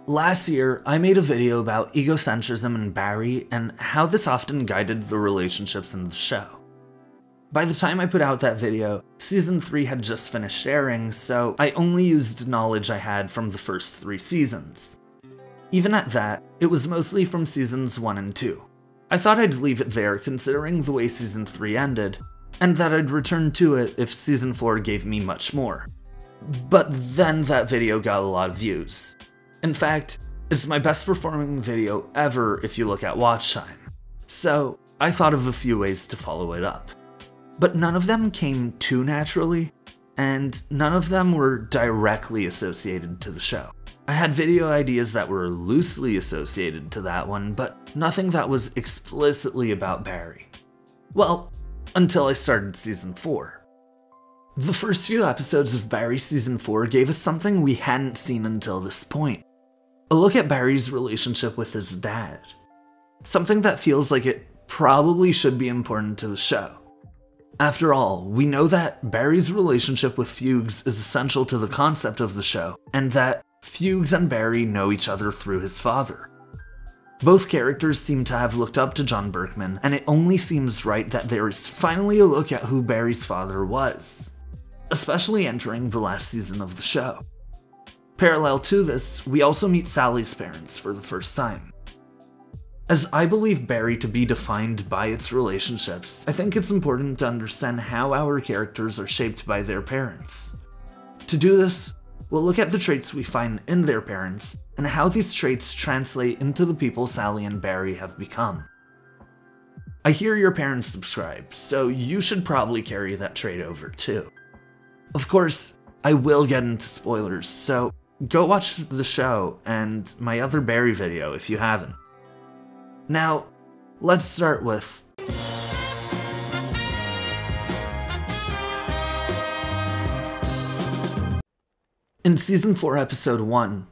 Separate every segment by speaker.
Speaker 1: Last year, I made a video about egocentrism in Barry and how this often guided the relationships in the show. By the time I put out that video, Season 3 had just finished airing, so I only used knowledge I had from the first 3 seasons. Even at that, it was mostly from Seasons 1 and 2. I thought I'd leave it there considering the way Season 3 ended, and that I'd return to it if Season 4 gave me much more. But then that video got a lot of views. In fact, it's my best performing video ever if you look at watch time. So I thought of a few ways to follow it up. But none of them came too naturally, and none of them were directly associated to the show. I had video ideas that were loosely associated to that one, but nothing that was explicitly about Barry. Well, until I started Season 4. The first few episodes of Barry Season 4 gave us something we hadn't seen until this point. A look at Barry's relationship with his dad. Something that feels like it probably should be important to the show. After all, we know that Barry's relationship with Fuchs is essential to the concept of the show, and that Fuchs and Barry know each other through his father. Both characters seem to have looked up to John Berkman, and it only seems right that there is finally a look at who Barry's father was, especially entering the last season of the show. Parallel to this, we also meet Sally's parents for the first time. As I believe Barry to be defined by its relationships, I think it's important to understand how our characters are shaped by their parents. To do this, we'll look at the traits we find in their parents, and how these traits translate into the people Sally and Barry have become. I hear your parents subscribe, so you should probably carry that trait over too. Of course, I will get into spoilers, so go watch the show and my other Barry video if you haven't. Now, let's start with in Season 4, Episode 1.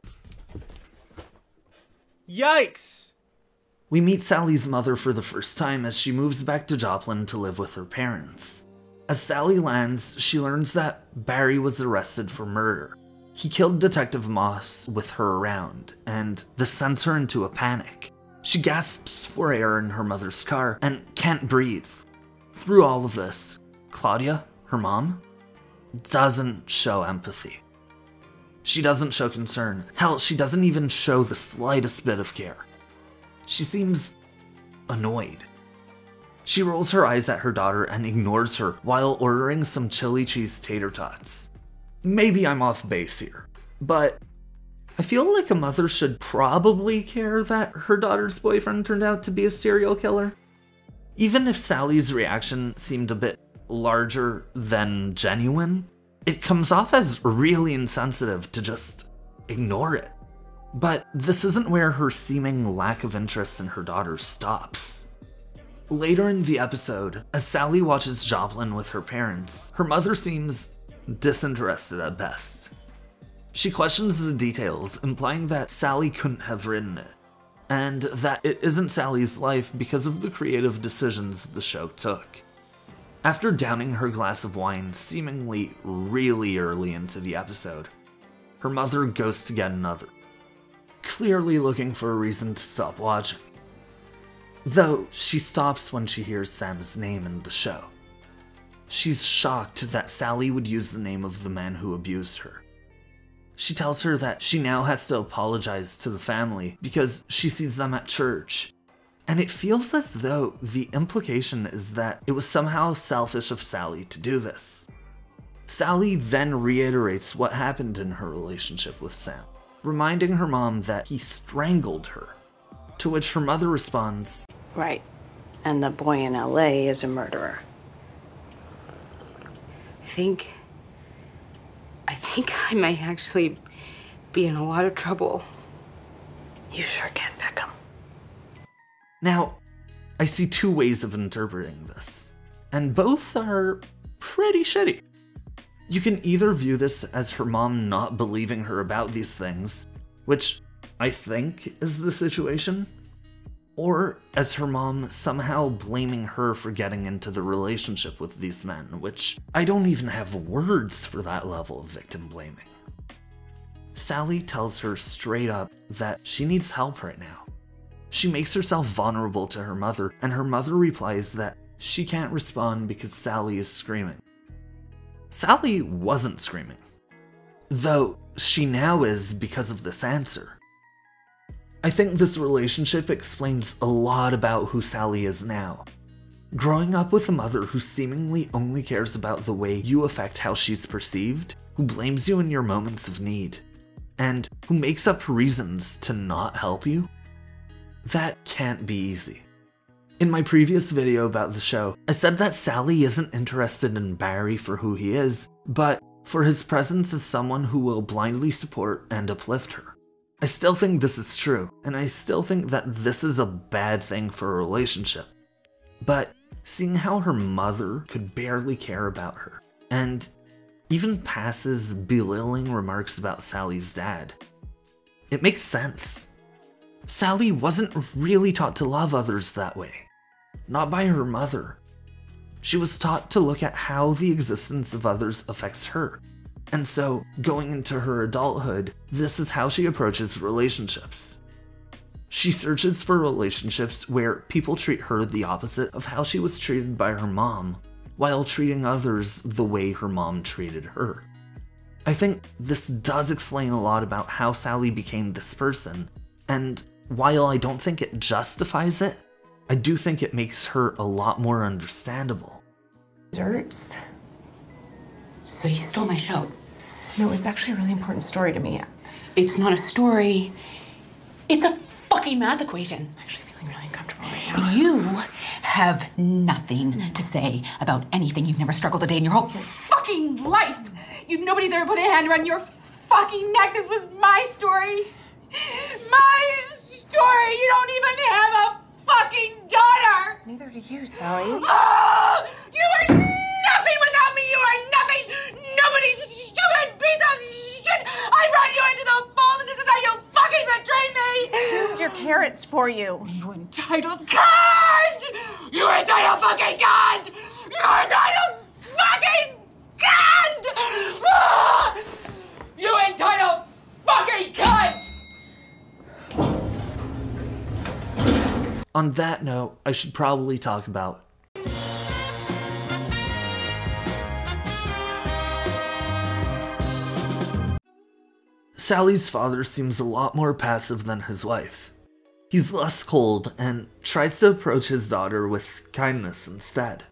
Speaker 2: Yikes!
Speaker 1: We meet Sally's mother for the first time as she moves back to Joplin to live with her parents. As Sally lands, she learns that Barry was arrested for murder. He killed Detective Moss with her around, and this sends her into a panic. She gasps for air in her mother's car and can't breathe. Through all of this, Claudia, her mom, doesn't show empathy. She doesn't show concern. Hell, she doesn't even show the slightest bit of care. She seems annoyed. She rolls her eyes at her daughter and ignores her while ordering some chili cheese tater tots. Maybe I'm off base here, but I feel like a mother should probably care that her daughter's boyfriend turned out to be a serial killer. Even if Sally's reaction seemed a bit larger than genuine, it comes off as really insensitive to just ignore it. But this isn't where her seeming lack of interest in her daughter stops. Later in the episode, as Sally watches Joplin with her parents, her mother seems disinterested at best. She questions the details, implying that Sally couldn't have written it, and that it isn't Sally's life because of the creative decisions the show took. After downing her glass of wine seemingly really early into the episode, her mother goes to get another, clearly looking for a reason to stop watching. Though she stops when she hears Sam's name in the show. She's shocked that Sally would use the name of the man who abused her. She tells her that she now has to apologize to the family because she sees them at church. And it feels as though the implication is that it was somehow selfish of Sally to do this. Sally then reiterates what happened in her relationship with Sam, reminding her mom that he strangled her, to which her mother responds,
Speaker 3: "Right, and the boy in LA is a murderer."
Speaker 4: I think I might actually be in a lot of trouble.
Speaker 3: You sure can, Peckham.
Speaker 1: Now, I see two ways of interpreting this, and both are pretty shitty. You can either view this as her mom not believing her about these things, which I think is the situation, or as her mom somehow blaming her for getting into the relationship with these men, which I don't even have words for that level of victim blaming. Sally tells her straight up that she needs help right now. She makes herself vulnerable to her mother, and her mother replies that she can't respond because Sally is screaming. Sally wasn't screaming, though she now is because of this answer. I think this relationship explains a lot about who Sally is now. Growing up with a mother who seemingly only cares about the way you affect how she's perceived, who blames you in your moments of need, and who makes up reasons to not help you, that can't be easy. In my previous video about the show, I said that Sally isn't interested in Barry for who he is, but for his presence as someone who will blindly support and uplift her. I still think this is true, and I still think that this is a bad thing for a relationship. But seeing how her mother could barely care about her, and even passes belittling remarks about Sally's dad, it makes sense. Sally wasn't really taught to love others that way. Not by her mother. She was taught to look at how the existence of others affects her. And so, going into her adulthood, this is how she approaches relationships. She searches for relationships where people treat her the opposite of how she was treated by her mom, while treating others the way her mom treated her. I think this does explain a lot about how Sally became this person, and while I don't think it justifies it, I do think it makes her a lot more understandable.
Speaker 2: Desserts?
Speaker 4: So you stole my show.
Speaker 2: No, it's actually a really important story to me.
Speaker 4: It's not a story. It's a fucking math equation.
Speaker 2: I'm actually feeling really uncomfortable right now.
Speaker 5: You have nothing to say about anything. You've never struggled a day in your whole fucking life. Nobody's ever put a hand around your fucking neck. This was my story. My story. You don't even have a fucking daughter.
Speaker 2: Neither do you, Sally.
Speaker 5: Oh, you are nothing without me. You are nothing. Nobody. Stupid piece of shit. I brought you into the fold, and this is how you fucking betrayed me.
Speaker 2: I moved your carrots for you.
Speaker 5: You entitled cunt! You entitled fucking cunt! You entitled fucking cunt! Ah! You entitled fucking cunt!
Speaker 1: On that note, I should probably talk about Sally's father seems a lot more passive than his wife. He's less cold and tries to approach his daughter with kindness instead.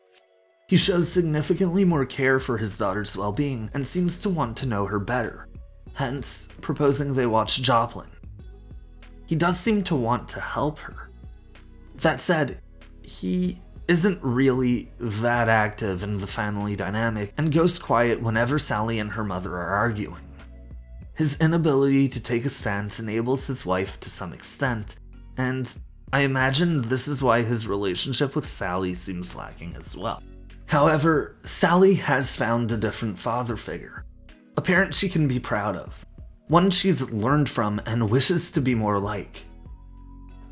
Speaker 1: He shows significantly more care for his daughter's well-being and seems to want to know her better, hence proposing they watch Joplin. He does seem to want to help her. That said, he isn't really that active in the family dynamic and goes quiet whenever Sally and her mother are arguing. His inability to take a stance enables his wife to some extent, and I imagine this is why his relationship with Sally seems lacking as well. However, Sally has found a different father figure, a parent she can be proud of, one she's learned from and wishes to be more like.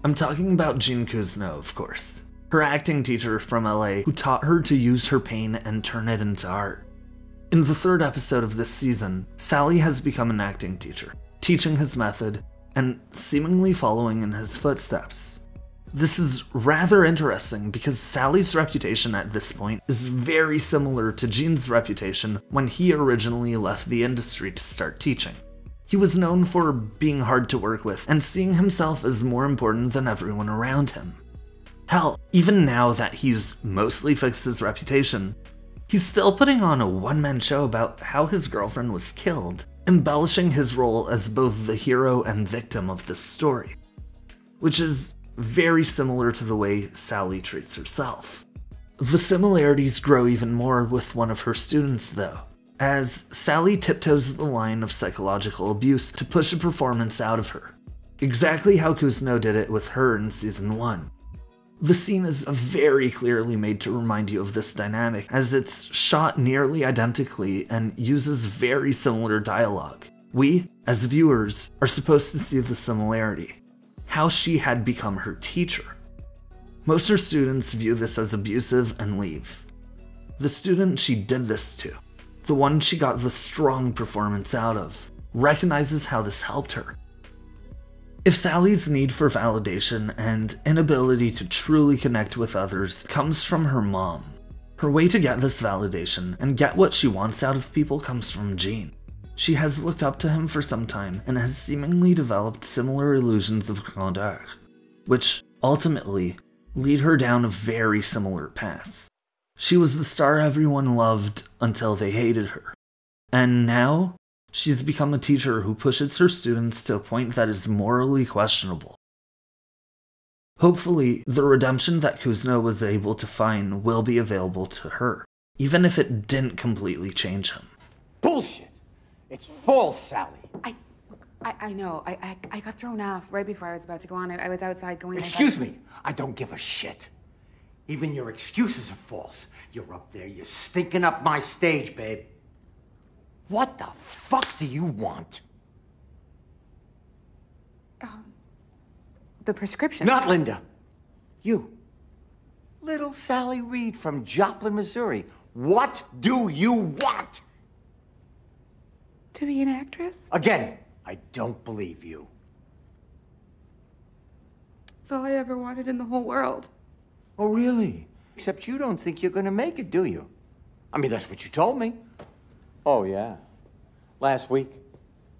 Speaker 1: I'm talking about Jean Cousineau, of course, her acting teacher from LA who taught her to use her pain and turn it into art. In the third episode of this season, Sally has become an acting teacher, teaching his method and seemingly following in his footsteps. This is rather interesting because Sally's reputation at this point is very similar to Jean's reputation when he originally left the industry to start teaching. He was known for being hard to work with and seeing himself as more important than everyone around him. Hell, even now that he's mostly fixed his reputation, he's still putting on a one-man show about how his girlfriend was killed, embellishing his role as both the hero and victim of this story, which is very similar to the way Sally treats herself. The similarities grow even more with one of her students though, as Sally tiptoes the line of psychological abuse to push a performance out of her, exactly how Cousineau did it with her in season 1. The scene is very clearly made to remind you of this dynamic, as it's shot nearly identically and uses very similar dialogue. We, as viewers, are supposed to see the similarity, how she had become her teacher. Most her students view this as abusive and leave. The student she did this to, the one she got the strong performance out of, recognizes how this helped her. If Sally's need for validation and inability to truly connect with others comes from her mom, her way to get this validation and get what she wants out of people comes from Gene. She has looked up to him for some time and has seemingly developed similar illusions of grandeur, which ultimately lead her down a very similar path. She was the star everyone loved until they hated her, and now she's become a teacher who pushes her students to a point that is morally questionable. Hopefully, the redemption that Kuzno was able to find will be available to her, even if it didn't completely change him.
Speaker 6: Bullshit! It's false, Sally.
Speaker 4: I know. I got thrown off right before I was about to go on. I was outside going...
Speaker 6: Excuse me. I don't give a shit. Even your excuses are false. You're up there, you're stinking up my stage, babe. What the fuck do you want?
Speaker 4: The prescription.
Speaker 6: Not Linda. You. Little Sally Reed from Joplin, Missouri. What do you want?
Speaker 4: To be an actress?
Speaker 6: Again, I don't believe you.
Speaker 4: It's all I ever wanted in the whole world.
Speaker 6: Oh, really? Except you don't think you're gonna make it, do you? I mean, that's what you told me. Oh, yeah. Last week,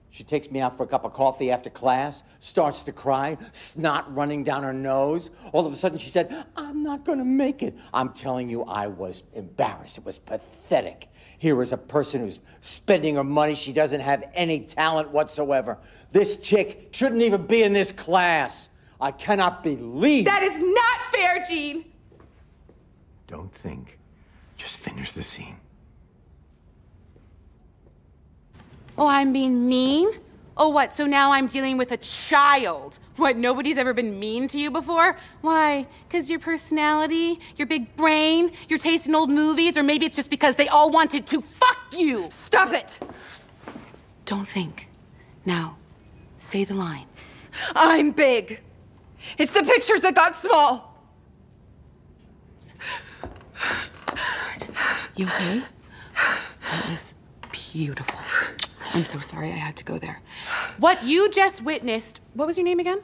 Speaker 6: she takes me out for a cup of coffee after class, starts to cry, snot running down her nose. All of a sudden, she said, I'm not gonna make it. I'm telling you, I was embarrassed. It was pathetic. Here is a person who's spending her money. She doesn't have any talent whatsoever. This chick shouldn't even be in this class. I cannot believe...
Speaker 4: That is not fair, Gene!
Speaker 6: Don't think. Just finish the scene.
Speaker 4: Oh, I'm being mean? Oh, what, so now I'm dealing with a child? What, nobody's ever been mean to you before? Why? Because your personality, your big brain, your taste in old movies, or maybe it's just because they all wanted to fuck you?
Speaker 2: Stop it!
Speaker 4: Don't think. Now, say the line.
Speaker 2: I'm big. It's the pictures that got small.
Speaker 4: You okay? That was beautiful. I'm so sorry I had to go there. What you just witnessed, what was your name again?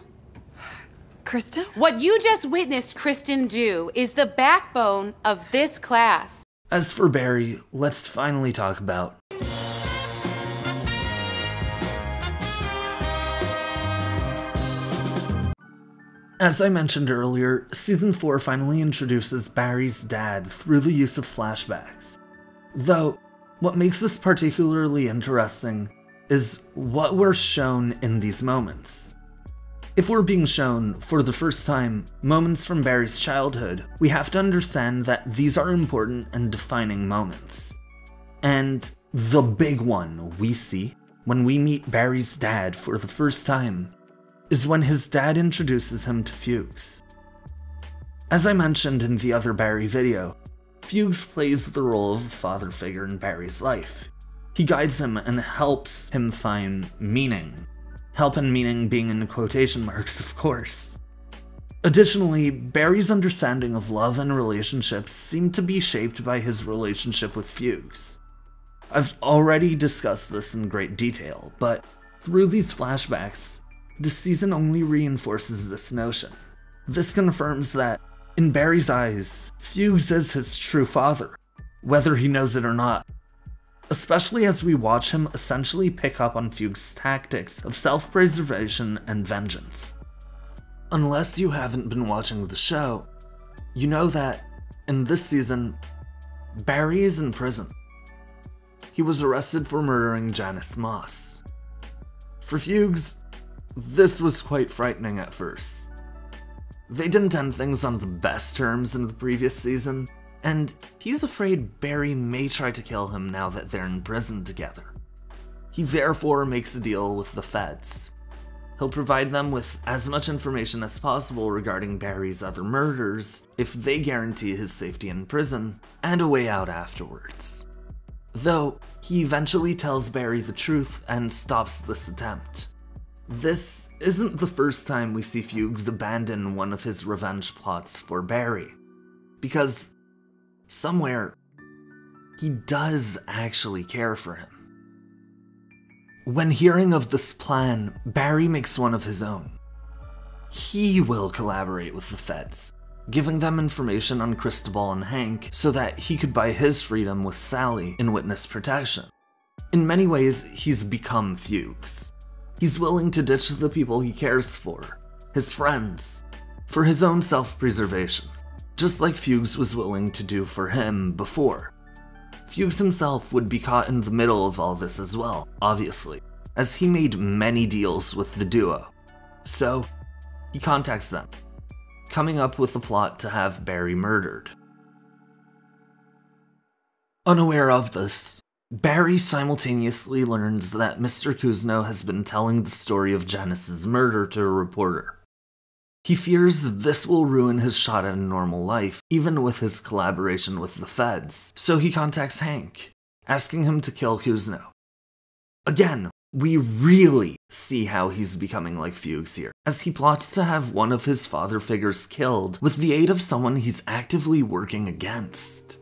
Speaker 2: Kristen?
Speaker 4: What you just witnessed Kristen do is the backbone of this class.
Speaker 1: As for Barry, let's finally talk about As I mentioned earlier, Season 4 finally introduces Barry's dad through the use of flashbacks. Though, what makes this particularly interesting is what we're shown in these moments. If we're being shown, for the first time, moments from Barry's childhood, we have to understand that these are important and defining moments. And the big one we see when we meet Barry's dad for the first time is when his dad introduces him to Fuchs. As I mentioned in the other Barry video, Fuchs plays the role of a father figure in Barry's life. He guides him and helps him find meaning. Help and meaning being in quotation marks, of course. Additionally, Barry's understanding of love and relationships seem to be shaped by his relationship with Fuchs. I've already discussed this in great detail, but through these flashbacks, this season only reinforces this notion. This confirms that, in Barry's eyes, Fuchs is his true father, whether he knows it or not. Especially as we watch him essentially pick up on Fuchs' tactics of self-preservation and vengeance. Unless you haven't been watching the show, you know that, in this season, Barry is in prison. He was arrested for murdering Janice Moss. For Fuchs, this was quite frightening at first. They didn't end things on the best terms in the previous season, and he's afraid Barry may try to kill him now that they're in prison together. He therefore makes a deal with the feds. He'll provide them with as much information as possible regarding Barry's other murders if they guarantee his safety in prison and a way out afterwards. Though, he eventually tells Barry the truth and stops this attempt. This isn't the first time we see Fuchs abandon one of his revenge plots for Barry, because somewhere, he does actually care for him. When hearing of this plan, Barry makes one of his own. He will collaborate with the feds, giving them information on Cristobal and Hank so that he could buy his freedom with Sally in witness protection. In many ways, he's become Fuchs. He's willing to ditch the people he cares for, his friends, for his own self-preservation, just like Fuchs was willing to do for him before. Fuchs himself would be caught in the middle of all this as well, obviously, as he made many deals with the duo. So, he contacts them, coming up with a plot to have Barry murdered. Unaware of this, Barry simultaneously learns that Mr. Kuzno has been telling the story of Janice's murder to a reporter. He fears this will ruin his shot at a normal life, even with his collaboration with the feds, so he contacts Hank, asking him to kill Kuzno. Again, we really see how he's becoming like Fuchs here, as he plots to have one of his father figures killed with the aid of someone he's actively working against.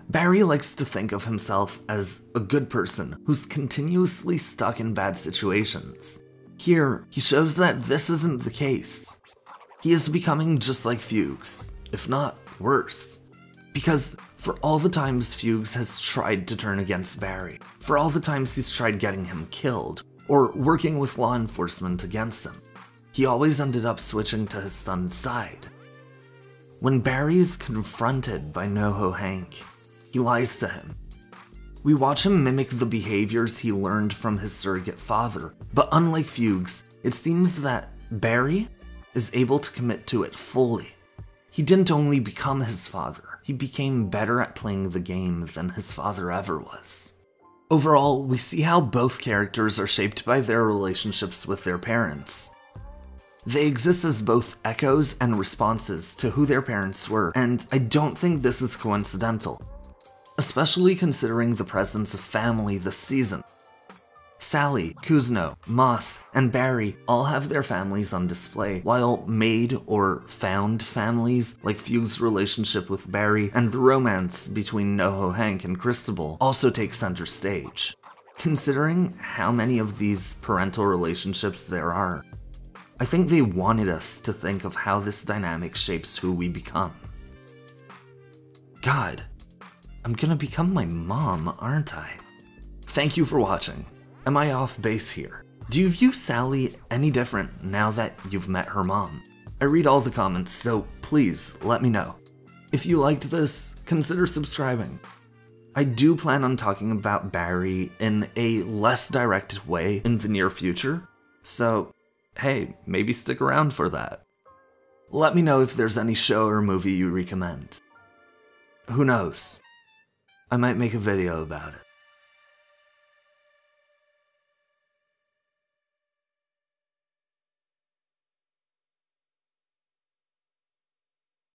Speaker 1: Barry likes to think of himself as a good person who's continuously stuck in bad situations. Here, he shows that this isn't the case. He is becoming just like Fuchs, if not worse. Because for all the times Fuchs has tried to turn against Barry, for all the times he's tried getting him killed, or working with law enforcement against him, he always ended up switching to his son's side. When Barry is confronted by NoHo Hank, he lies to him. We watch him mimic the behaviors he learned from his surrogate father, but unlike Fuchs, it seems that Barry is able to commit to it fully. He didn't only become his father, he became better at playing the game than his father ever was. Overall, we see how both characters are shaped by their relationships with their parents. They exist as both echoes and responses to who their parents were, and I don't think this is coincidental, especially considering the presence of family this season. Sally, Kuzno, Moss, and Barry all have their families on display, while made or found families, like Fuchs' relationship with Barry and the romance between NoHo Hank and Cristobal, also take center stage. Considering how many of these parental relationships there are, I think they wanted us to think of how this dynamic shapes who we become. God, I'm gonna become my mom, aren't I? Thank you for watching. Am I off base here? Do you view Sally any different now that you've met her mom? I read all the comments, so please let me know. If you liked this, consider subscribing. I do plan on talking about Barry in a less direct way in the near future, so hey, maybe stick around for that. Let me know if there's any show or movie you recommend. Who knows? I might make a video about it.